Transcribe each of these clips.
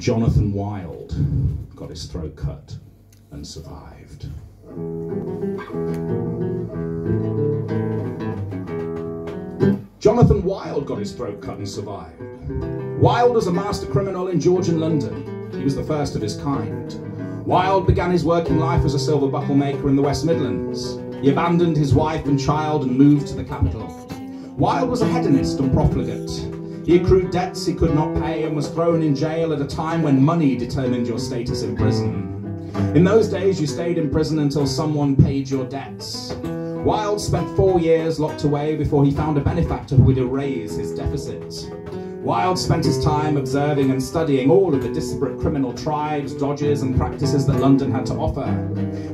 Jonathan Wild got his throat cut and survived. Jonathan Wild got his throat cut and survived. Wild was a master criminal in Georgian London. He was the first of his kind. Wild began his working life as a silver buckle maker in the West Midlands. He abandoned his wife and child and moved to the capital. Wild was a hedonist and profligate. He accrued debts he could not pay and was thrown in jail at a time when money determined your status in prison. In those days, you stayed in prison until someone paid your debts. Wild spent 4 years locked away before he found a benefactor who would erase his deficits. Wild spent his time observing and studying all of the disparate criminal tribes, dodges and practices that London had to offer.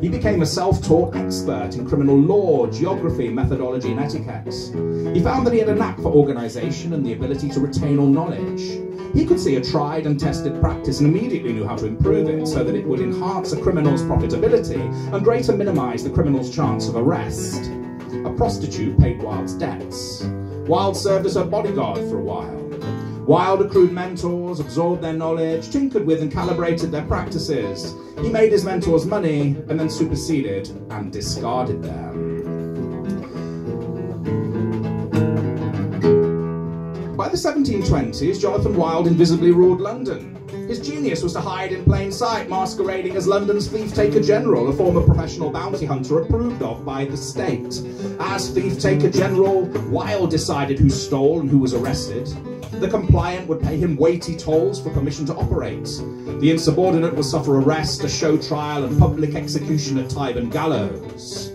He became a self-taught expert in criminal law, geography, methodology and etiquette. He found that he had a knack for organisation and the ability to retain all knowledge. He could see a tried and tested practice and immediately knew how to improve it so that it would enhance a criminal's profitability and greatly minimise the criminal's chance of arrest. A prostitute paid Wild's debts. Wild served as her bodyguard for a while. Wild accrued mentors, absorbed their knowledge, tinkered with and calibrated their practices. He made his mentors money and then superseded and discarded them. By the 1720s, Jonathan Wild invisibly ruled London. His genius was to hide in plain sight, masquerading as London's thief-taker general, a former professional bounty hunter approved of by the state. As thief-taker general, Wild decided who stole and who was arrested. The compliant would pay him weighty tolls for permission to operate. The insubordinate would suffer arrest, a show trial and public execution at Tyburn Gallows.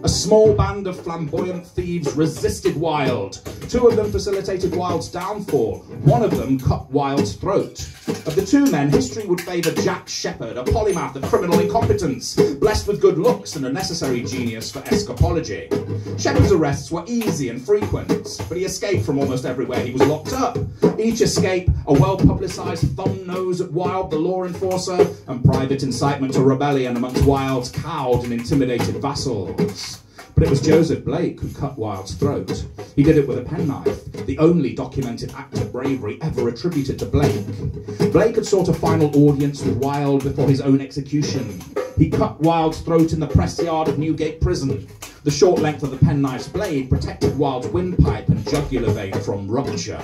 A small band of flamboyant thieves resisted Wild. 2 of them facilitated Wild's downfall. 1 of them cut Wild's throat. Of the 2 men, history would favour Jack Shepherd, a polymath of criminal incompetence, blessed with good looks and a necessary genius for escapology. Shepherd's arrests were easy and frequent, but he escaped from almost everywhere he was locked up. Each escape, a well-publicised thumb nose at Wild, the law enforcer, and private incitement to rebellion amongst Wild's cowed and intimidated vassals. But it was Joseph Blake who cut Wild's throat. He did it with a penknife, the only documented act of bravery ever attributed to Blake. Blake had sought a final audience with Wild before his own execution. He cut Wild's throat in the press yard of Newgate Prison. The short length of the penknife's blade protected Wild's windpipe and jugular vein from rupture.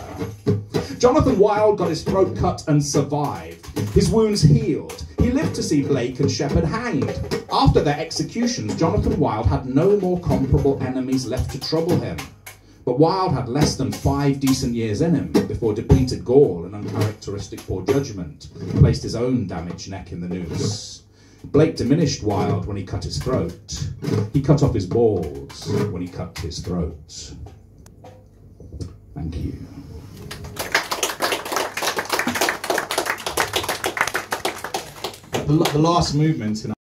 Jonathan Wild got his throat cut and survived. His wounds healed. He lived to see Blake and Shepherd hanged. After their executions, Jonathan Wild had no more comparable enemies left to trouble him. But Wild had less than 5 decent years in him before depleted gall and uncharacteristic poor judgment placed his own damaged neck in the noose. Blake diminished Wild when he cut his throat. He cut off his balls when he cut his throat. Thank you. The last movement in